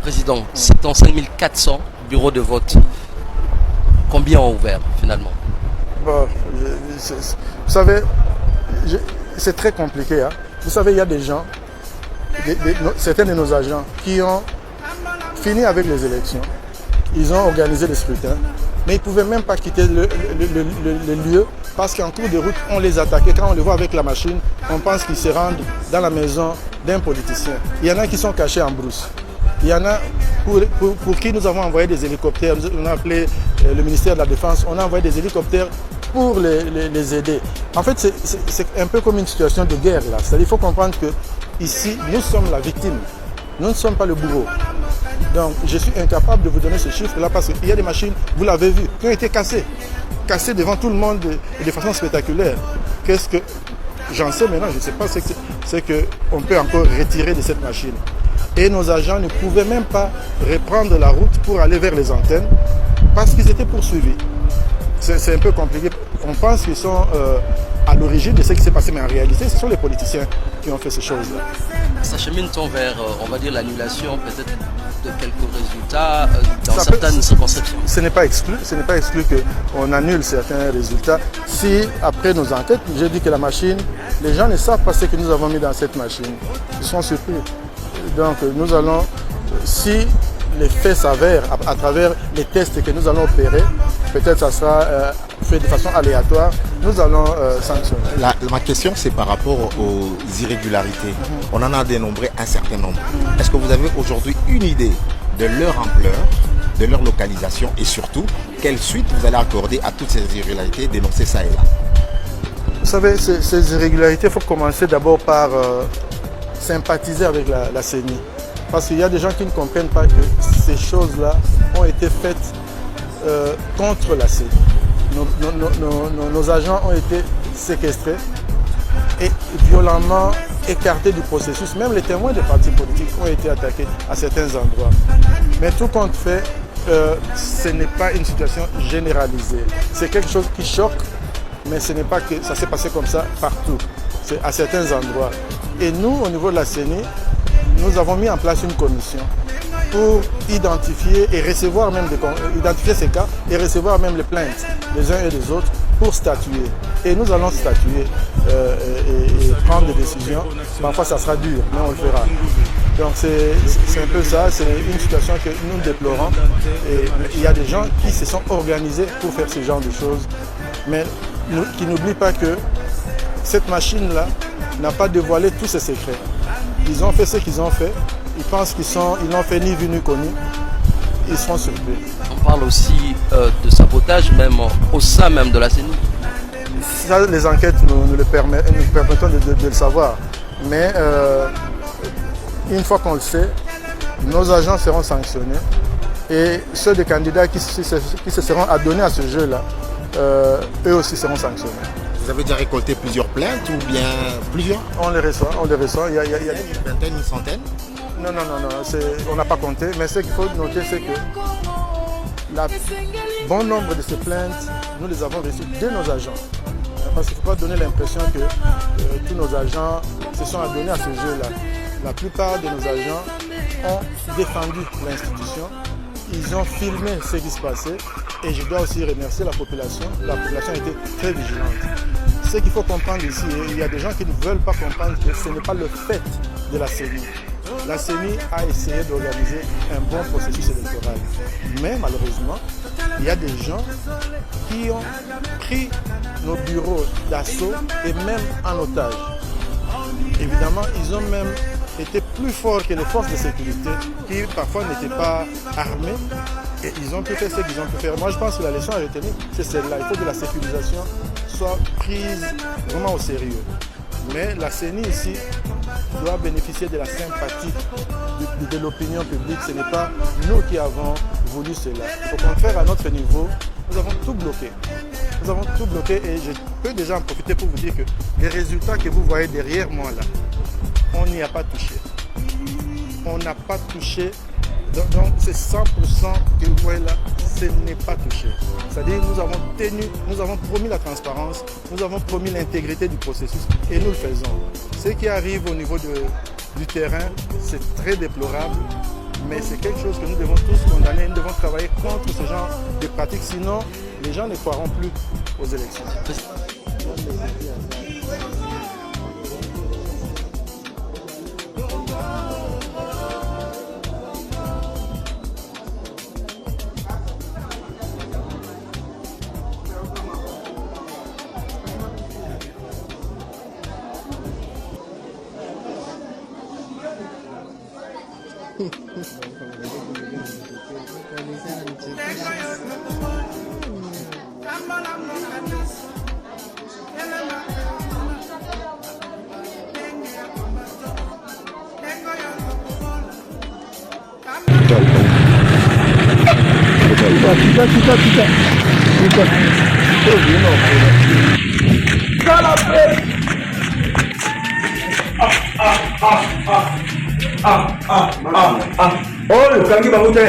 Président, c'est en 5400 bureaux de vote. Combien ont ouvert finalement? Bon, vous savez, c'est très compliqué. Hein. Vous savez, il y a des gens, certains de nos agents qui ont fini avec les élections. Ils ont organisé les scrutins, mais ils ne pouvaient même pas quitter le lieu parce qu'en cours de route, on les attaquait. Quand on les voit avec la machine, on pense qu'ils se rendent dans la maison d'un politicien. Il y en a qui sont cachés en brousse. Il y en a pour qui nous avons envoyé des hélicoptères. On a appelé le ministère de la Défense. On a envoyé des hélicoptères pour les aider. En fait, c'est un peu comme une situation de guerre là. C'est-à-dire qu'il faut comprendre que ici, nous sommes la victime. Nous ne sommes pas le bourreau. Donc, je suis incapable de vous donner ce chiffre-là parce qu'il y a des machines, vous l'avez vu, qui ont été cassées. Cassées devant tout le monde et de façon spectaculaire. Qu'est-ce que j'en sais maintenant? Je ne sais pas ce qu'on peut encore retirer de cette machine. Et nos agents ne pouvaient même pas reprendre la route pour aller vers les antennes parce qu'ils étaient poursuivis. C'est un peu compliqué. On pense qu'ils sont à l'origine de ce qui s'est passé, mais en réalité, ce sont les politiciens qui ont fait ces choses-là. S'achemine-t-on vers, on va dire, l'annulation peut-être de quelques résultats dans certaines circonscriptions? Ce n'est pas exclu qu'on annule certains résultats. Si, après nos enquêtes, j'ai dit que la machine, les gens ne savent pas ce que nous avons mis dans cette machine. Ils sont surpris. Donc nous allons, si les faits s'avèrent à travers les tests que nous allons opérer, peut-être ça sera fait de façon aléatoire, nous allons sanctionner. Ma question, c'est par rapport aux irrégularités. On en a dénombré un certain nombre. Est-ce que vous avez aujourd'hui une idée de leur ampleur, de leur localisation et surtout, quelle suite vous allez accorder à toutes ces irrégularités dénoncées ça et là? Vous savez, ces irrégularités, il faut commencer d'abord par sympathiser avec la CENI. Parce qu'il y a des gens qui ne comprennent pas que ces choses-là ont été faites contre la CENI. Nos agents ont été séquestrés et violemment écartés du processus. Même les témoins des partis politiques ont été attaqués à certains endroits. Mais tout compte fait, ce n'est pas une situation généralisée. C'est quelque chose qui choque, mais ce n'est pas que ça s'est passé comme ça partout. C'est à certains endroits. Et nous, au niveau de la CENI, nous avons mis en place une commission pour identifier et recevoir même identifier ces cas et recevoir même les plaintes des uns et des autres pour statuer. Et nous allons statuer et prendre des décisions. Parfois, ça sera dur, mais on le fera. Donc, c'est un peu ça. C'est une situation que nous déplorons. Et il y a des gens qui se sont organisés pour faire ce genre de choses, mais qui n'oublient pas que cette machine-là n'a pas dévoilé tous ses secrets. Ils ont fait ce qu'ils ont fait. Ils pensent qu'ils n'ont fait ni vu ni connu. Ils seront surpris. On parle aussi de sabotage même au sein même de la CENI. Ça, les enquêtes nous permettent de le savoir. Mais une fois qu'on le sait, nos agents seront sanctionnés. Et ceux des candidats qui se seront adonnés à ce jeu-là, eux aussi seront sanctionnés. Vous avez déjà récolté plusieurs plaintes ou bien plusieurs? On les reçoit. Il y a une vingtaine, une centaine? Non, on n'a pas compté. Mais ce qu'il faut noter, c'est que bon nombre de ces plaintes, nous les avons reçues de nos agents. Parce qu'il ne faut pas donner l'impression que tous nos agents se sont adonnés à ce jeu-là. La plupart de nos agents ont défendu l'institution. Ils ont filmé ce qui se passait. Et je dois aussi remercier la population. La population a été très vigilante. Ce qu'il faut comprendre ici, il y a des gens qui ne veulent pas comprendre que ce n'est pas le fait de la CENI. La CENI a essayé d'organiser un bon processus électoral. Mais malheureusement, il y a des gens qui ont pris nos bureaux d'assaut et même en otage. Évidemment, ils ont même été plus forts que les forces de sécurité qui parfois n'étaient pas armées. Et ils ont pu faire ce qu'ils ont pu faire. Moi, je pense que la leçon à retenir, c'est celle-là. Il faut que la sécurisation soit prise vraiment au sérieux. Mais la CENI ici doit bénéficier de la sympathie de l'opinion publique. Ce n'est pas nous qui avons voulu cela. Au contraire, à notre niveau, nous avons tout bloqué. Nous avons tout bloqué et je peux déjà en profiter pour vous dire que les résultats que vous voyez derrière moi là, on n'y a pas touché. On n'a pas touché. Donc c'est 100% que vous voyez là, ce n'est pas touché. C'est-à-dire nous avons promis la transparence, nous avons promis l'intégrité du processus et nous le faisons. Ce qui arrive au niveau du terrain, c'est très déplorable, mais c'est quelque chose que nous devons tous condamner. Nous devons travailler contre ce genre de pratiques, sinon les gens ne croiront plus aux élections. Olha, kangi bangu te.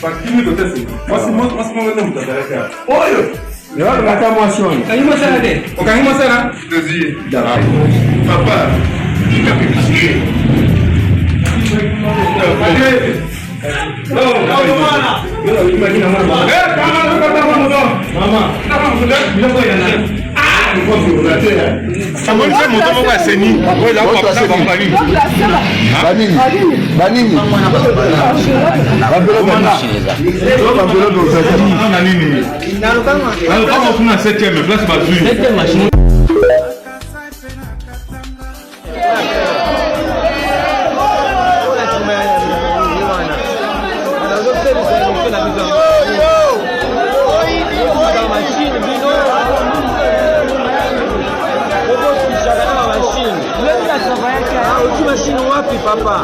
Pakini to tesi. Masimo ngene mutadareka. Olha. Leo ngata mwasioni. Kangi masana de. Kangi masana? Dezi. Dara. Papa. Ika pikisikie. Mama. Yo imagina mama. Kama kata mama. Mama. Kama mama. Bila kwa yana. Samoni fait mon temps à Seni. Oui, là, on va passer dans Banini. Banini. On a 7e place, Bazou. Papa.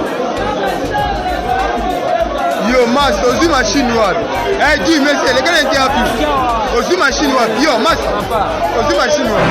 Yo, mas, ozu machine wapi? Eh, dis, monsieur, les gars étaient happy. Ozu machine wapi? Yo, mas, ozu machine wapi?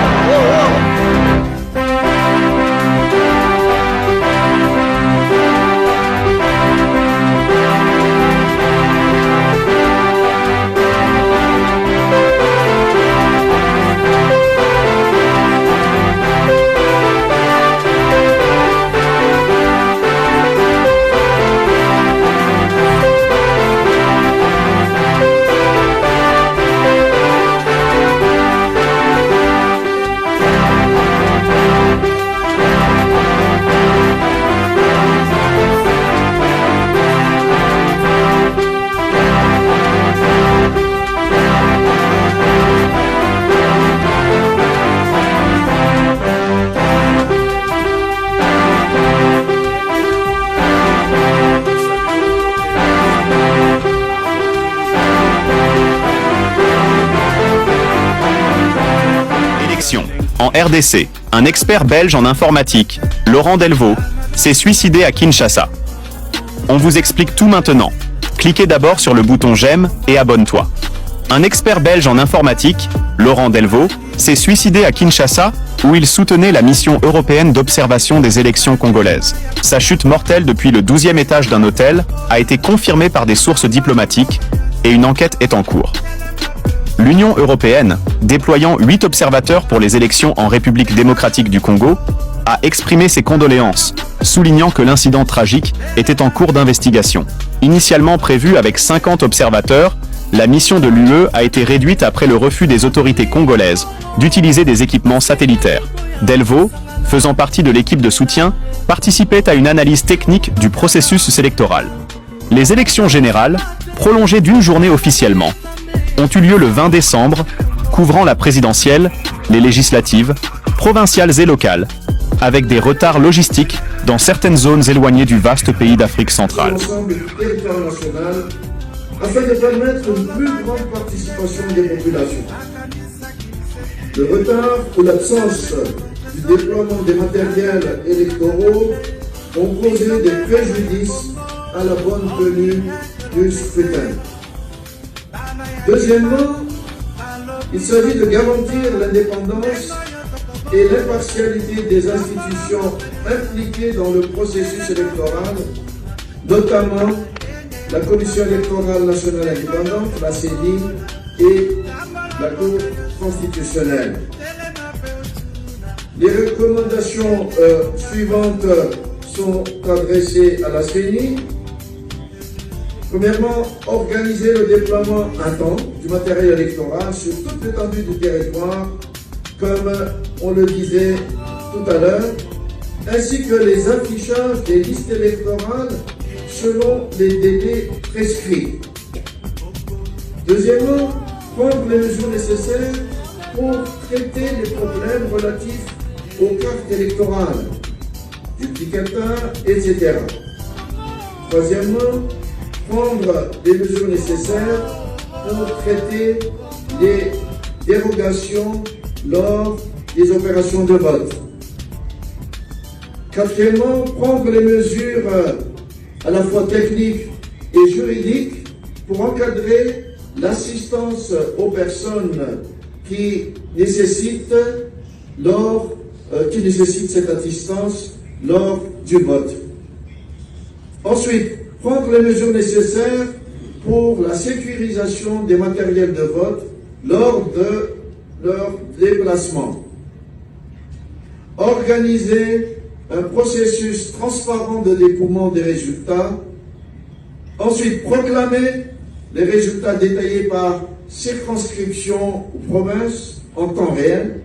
En RDC, un expert belge en informatique, Laurent Delvaux, s'est suicidé à Kinshasa. On vous explique tout maintenant. Cliquez d'abord sur le bouton j'aime et abonne-toi. Un expert belge en informatique, Laurent Delvaux, s'est suicidé à Kinshasa où il soutenait la mission européenne d'observation des élections congolaises. Sa chute mortelle depuis le 12e étage d'un hôtel a été confirmée par des sources diplomatiques et une enquête est en cours. L'Union européenne, déployant 8 observateurs pour les élections en République démocratique du Congo, a exprimé ses condoléances, soulignant que l'incident tragique était en cours d'investigation. Initialement prévue avec 50 observateurs, la mission de l'UE a été réduite après le refus des autorités congolaises d'utiliser des équipements satellitaires. Delvaux, faisant partie de l'équipe de soutien, participait à une analyse technique du processus électoral. Les élections générales, prolongées d'une journée officiellement, ont eu lieu le 20 décembre, couvrant la présidentielle, les législatives, provinciales et locales, avec des retards logistiques dans certaines zones éloignées du vaste pays d'Afrique centrale. L'ensemble du territoire national afin de permettre une plus grande participation des populations. Le retard ou l'absence du déploiement des matériels électoraux ont causé des préjudices à la bonne tenue du scrutin. Deuxièmement, il s'agit de garantir l'indépendance et l'impartialité des institutions impliquées dans le processus électoral, notamment la Commission électorale nationale indépendante, la CENI, et la Cour constitutionnelle. Les recommandations suivantes sont adressées à la CENI Premièrement, organiser le déploiement à temps du matériel électoral sur toute l'étendue du territoire, comme on le disait tout à l'heure, ainsi que les affichages des listes électorales selon les délais prescrits. Deuxièmement, prendre les mesures nécessaires pour traiter les problèmes relatifs aux cartes électorales, duplicata, etc. Troisièmement, prendre les mesures nécessaires pour traiter les dérogations lors des opérations de vote. Quatrièmement, prendre les mesures à la fois techniques et juridiques pour encadrer l'assistance aux personnes qui nécessitent cette assistance lors du vote. Ensuite, prendre les mesures nécessaires pour la sécurisation des matériels de vote lors de leur déplacement. Organiser un processus transparent de dépouillement des résultats. Ensuite, proclamer les résultats détaillés par circonscription ou province en temps réel.